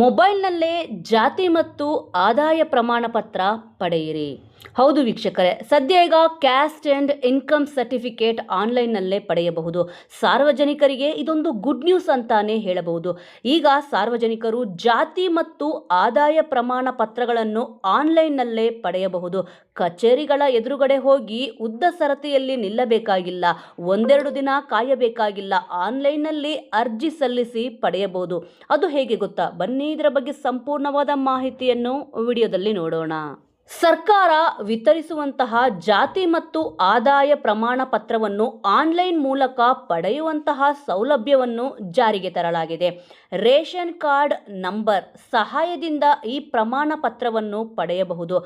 ಮೊಬೈಲ್ನಲ್ಲೇ ಜಾತಿ ಮತ್ತು ಆದಾಯ ಪ್ರಮಾಣ ಪತ್ರ ಪಡೆಯಿರಿ. ಹೌದು ವೀಕ್ಷಕರೇ, ಸದ್ಯ ಈಗ ಕ್ಯಾಸ್ಟ್ ಆ್ಯಂಡ್ ಇನ್ಕಮ್ ಸರ್ಟಿಫಿಕೇಟ್ ಆನ್ಲೈನ್ನಲ್ಲೇ ಪಡೆಯಬಹುದು. ಸಾರ್ವಜನಿಕರಿಗೆ ಇದೊಂದು ಗುಡ್ ನ್ಯೂಸ್ ಅಂತಾನೆ ಹೇಳಬಹುದು. ಈಗ ಸಾರ್ವಜನಿಕರು ಜಾತಿ ಮತ್ತು ಆದಾಯ ಪ್ರಮಾಣ ಪತ್ರಗಳನ್ನು ಆನ್ಲೈನ್ನಲ್ಲೇ ಪಡೆಯಬಹುದು. ಕಚೇರಿಗಳ ಎದುರುಗಡೆ ಹೋಗಿ ಉದ್ದ ಸರತಿಯಲ್ಲಿ ನಿಲ್ಲಬೇಕಾಗಿಲ್ಲ, ಒಂದೆರಡು ದಿನ ಕಾಯಬೇಕಾಗಿಲ್ಲ. ಆನ್ಲೈನ್ನಲ್ಲಿ ಅರ್ಜಿ ಸಲ್ಲಿಸಿ ಪಡೆಯಬಹುದು. ಅದು ಹೇಗೆ ಗೊತ್ತಾ? ಬನ್ನಿ ಇದರ ಬಗ್ಗೆ ಸಂಪೂರ್ಣವಾದ ಮಾಹಿತಿಯನ್ನು ವಿಡಿಯೋದಲ್ಲಿ ನೋಡೋಣ. ಸರ್ಕಾರ ವಿತರಿಸುವಂತಹ ಜಾತಿ ಮತ್ತು ಆದಾಯ ಪ್ರಮಾಣ ಪತ್ರವನ್ನು ಆನ್ಲೈನ್ ಮೂಲಕ ಪಡೆಯುವಂತಹ ಸೌಲಭ್ಯವನ್ನು ಜಾರಿಗೆ ತರಲಾಗಿದೆ. ರೇಷನ್ ಕಾರ್ಡ್ ನಂಬರ್ ಸಹಾಯದಿಂದ ಈ ಪ್ರಮಾಣ ಪತ್ರವನ್ನು ಪಡೆಯಬಹುದು.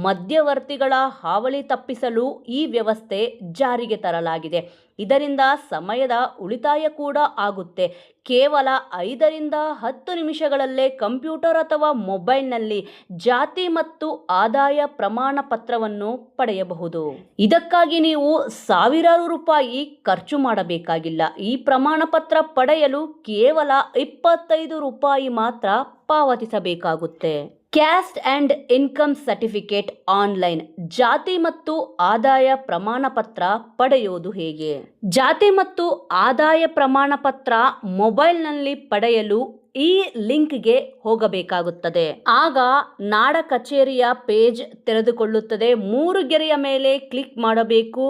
ಮಧ್ಯವರ್ತಿಗಳ ಹಾವಳಿ ತಪ್ಪಿಸಲು ಈ ವ್ಯವಸ್ಥೆ ಜಾರಿಗೆ ತರಲಾಗಿದೆ. ಇದರಿಂದ ಸಮಯದ ಉಳಿತಾಯ ಕೂಡ ಆಗುತ್ತೆ. ಕೇವಲ 5 ರಿಂದ 10 ನಿಮಿಷಗಳಲ್ಲೇ ಕಂಪ್ಯೂಟರ್ ಅಥವಾ ಮೊಬೈಲ್ನಲ್ಲಿ ಜಾತಿ ಮತ್ತು ಆದಾಯ ಪ್ರಮಾಣ ಪತ್ರವನ್ನು ಪಡೆಯಬಹುದು. ಇದಕ್ಕಾಗಿ ನೀವು ಸಾವಿರಾರು ರೂಪಾಯಿ ಖರ್ಚು ಮಾಡಬೇಕಾಗಿಲ್ಲ. ಈ ಪ್ರಮಾಣ ಪತ್ರ ಪಡೆಯಲು ಕೇವಲ 25 ರೂಪಾಯಿ ಮಾತ್ರ ಪಾವತಿಸಬೇಕಾಗುತ್ತೆ. Caste and income certificate online. ಜಾತಿ ಮತ್ತು ಆದಾಯ ಪ್ರಮಾಣ ಪತ್ರ ಪಡೆಯುವುದು ಹೇಗೆ? ಜಾತಿ ಮತ್ತು ಆದಾಯ ಪ್ರಮಾಣ ಪತ್ರ ಮೊಬೈಲ್ನಲ್ಲಿ ಪಡೆಯಲು ಈ ಲಿಂಕ್ಗೆ ಹೋಗಬೇಕಾಗುತ್ತದೆ. ಆಗ ನಾಡ ಕಚೇರಿಯ ಪೇಜ್ ತೆರೆದುಕೊಳ್ಳುತ್ತದೆ. 3 ಗೆರೆಯ ಮೇಲೆ ಕ್ಲಿಕ್ ಮಾಡಬೇಕು.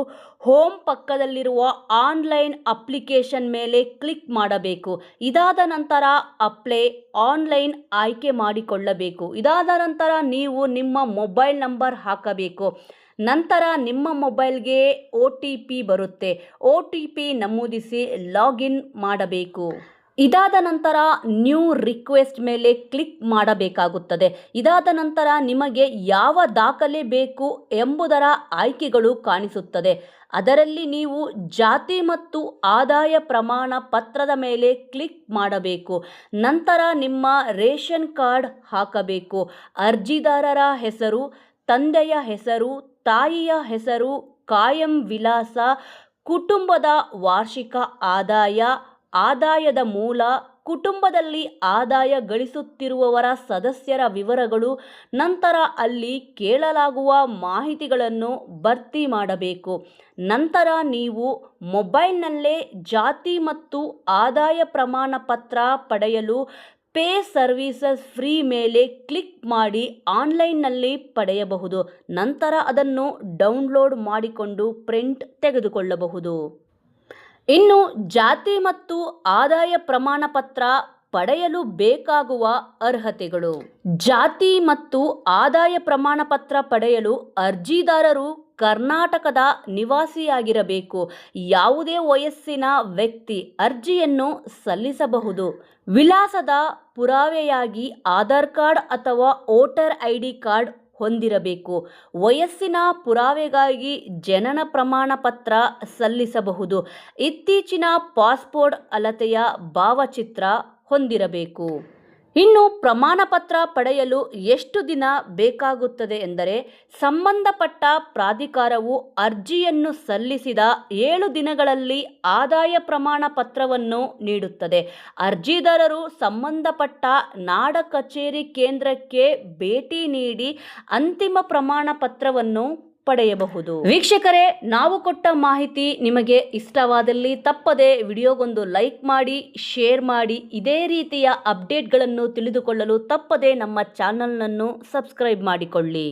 ಹೋಮ್ ಪಕ್ಕದಲ್ಲಿರುವ ಆನ್ಲೈನ್ ಅಪ್ಲಿಕೇಶನ್ ಮೇಲೆ ಕ್ಲಿಕ್ ಮಾಡಬೇಕು. ಇದಾದ ನಂತರ ಅಪ್ಲೈ ಆನ್ಲೈನ್ ಆಯ್ಕೆ ಮಾಡಿಕೊಳ್ಳಬೇಕು. ಇದಾದ ನಂತರ ನೀವು ನಿಮ್ಮ ಮೊಬೈಲ್ ನಂಬರ್ ಹಾಕಬೇಕು. ನಂತರ ನಿಮ್ಮ ಮೊಬೈಲ್ಗೆ OTP ಬರುತ್ತೆ. OTP ನಮೂದಿಸಿ ಲಾಗಿನ್ ಮಾಡಬೇಕು. ಇದಾದ ನಂತರ ನ್ಯೂ ರಿಕ್ವೆಸ್ಟ್ ಮೇಲೆ ಕ್ಲಿಕ್ ಮಾಡಬೇಕಾಗುತ್ತದೆ. ಇದಾದ ನಂತರ ನಿಮಗೆ ಯಾವ ದಾಖಲೆ ಬೇಕು ಎಂಬುದರ ಆಯ್ಕೆಗಳು ಕಾಣಿಸುತ್ತದೆ. ಅದರಲ್ಲಿ ನೀವು ಜಾತಿ ಮತ್ತು ಆದಾಯ ಪ್ರಮಾಣ ಪತ್ರದ ಮೇಲೆ ಕ್ಲಿಕ್ ಮಾಡಬೇಕು. ನಂತರ ನಿಮ್ಮ ರೇಷನ್ ಕಾರ್ಡ್ ಹಾಕಬೇಕು. ಅರ್ಜಿದಾರರ ಹೆಸರು, ತಂದೆಯ ಹೆಸರು, ತಾಯಿಯ ಹೆಸರು, ಕಾಯಂ ವಿಳಾಸ, ಕುಟುಂಬದ ವಾರ್ಷಿಕ ಆದಾಯ, ಆದಾಯದ ಮೂಲ, ಕುಟುಂಬದಲ್ಲಿ ಆದಾಯ ಗಳಿಸುತ್ತಿರುವವರ ಸದಸ್ಯರ ವಿವರಗಳು, ನಂತರ ಅಲ್ಲಿ ಕೇಳಲಾಗುವ ಮಾಹಿತಿಗಳನ್ನು ಭರ್ತಿ ಮಾಡಬೇಕು. ನಂತರ ನೀವು ಮೊಬೈಲ್ನಲ್ಲೇ ಜಾತಿ ಮತ್ತು ಆದಾಯ ಪ್ರಮಾಣ ಪತ್ರ ಪಡೆಯಲು ಪೇ ಸರ್ವಿಸಸ್ ಫ್ರೀ ಮೇಲೆ ಕ್ಲಿಕ್ ಮಾಡಿ ಆನ್ಲೈನ್ನಲ್ಲಿ ಪಡೆಯಬಹುದು. ನಂತರ ಅದನ್ನು ಡೌನ್ಲೋಡ್ ಮಾಡಿಕೊಂಡು ಪ್ರಿಂಟ್ ತೆಗೆದುಕೊಳ್ಳಬಹುದು. ಇನ್ನು ಜಾತಿ ಮತ್ತು ಆದಾಯ ಪ್ರಮಾಣ ಪತ್ರ ಪಡೆಯಲು ಬೇಕಾಗುವ ಅರ್ಹತೆಗಳು. ಜಾತಿ ಮತ್ತು ಆದಾಯ ಪ್ರಮಾಣ ಪತ್ರ ಪಡೆಯಲು ಅರ್ಜಿದಾರರು ಕರ್ನಾಟಕದ ನಿವಾಸಿಯಾಗಿರಬೇಕು. ಯಾವುದೇ ವಯಸ್ಸಿನ ವ್ಯಕ್ತಿ ಅರ್ಜಿಯನ್ನು ಸಲ್ಲಿಸಬಹುದು. ವಿಳಾಸದ ಪುರಾವೆಯಾಗಿ ಆಧಾರ್ ಕಾರ್ಡ್ ಅಥವಾ ವೋಟರ್ ID ಕಾರ್ಡ್ ಹೊಂದಿರಬೇಕು. ವಯಸ್ಸಿನ ಪುರಾವೆಗಾಗಿ ಜನನ ಪ್ರಮಾಣ ಪತ್ರ ಸಲ್ಲಿಸಬಹುದು. ಇತ್ತೀಚಿನ ಪಾಸ್ಪೋರ್ಟ್ ಅಳತೆಯ ಭಾವಚಿತ್ರ ಹೊಂದಿರಬೇಕು. ಇನ್ನು ಪ್ರಮಾಣ ಪತ್ರ ಪಡೆಯಲು ಎಷ್ಟು ದಿನ ಬೇಕಾಗುತ್ತದೆ ಎಂದರೆ, ಸಂಬಂಧಪಟ್ಟ ಪ್ರಾಧಿಕಾರವು ಅರ್ಜಿಯನ್ನು ಸಲ್ಲಿಸಿದ 7 ದಿನಗಳಲ್ಲಿ ಆದಾಯ ಪ್ರಮಾಣ ಪತ್ರವನ್ನು ನೀಡುತ್ತದೆ. ಅರ್ಜಿದಾರರು ಸಂಬಂಧಪಟ್ಟ ನಾಡ ಕಚೇರಿ ಕೇಂದ್ರಕ್ಕೆ ಭೇಟಿ ನೀಡಿ ಅಂತಿಮ ಪ್ರಮಾಣ ಪತ್ರವನ್ನು ಪಡೆಯಬಹುದು. ವೀಕ್ಷಕರೇ, ನಾವು ಕೊಟ್ಟ ಮಾಹಿತಿ ನಿಮಗೆ ಇಷ್ಟವಾದಲ್ಲಿ ತಪ್ಪದೆ ವಿಡಿಯೋಗೊಂದು ಲೈಕ್ ಮಾಡಿ, ಶೇರ್ ಮಾಡಿ. ಇದೇ ರೀತಿಯ ಅಪ್ಡೇಟ್ಗಳನ್ನು ತಿಳಿದುಕೊಳ್ಳಲು ತಪ್ಪದೆ ನಮ್ಮ ಚಾನಲ್ನನ್ನು ಸಬ್ಸ್ಕ್ರೈಬ್ ಮಾಡಿಕೊಳ್ಳಿ.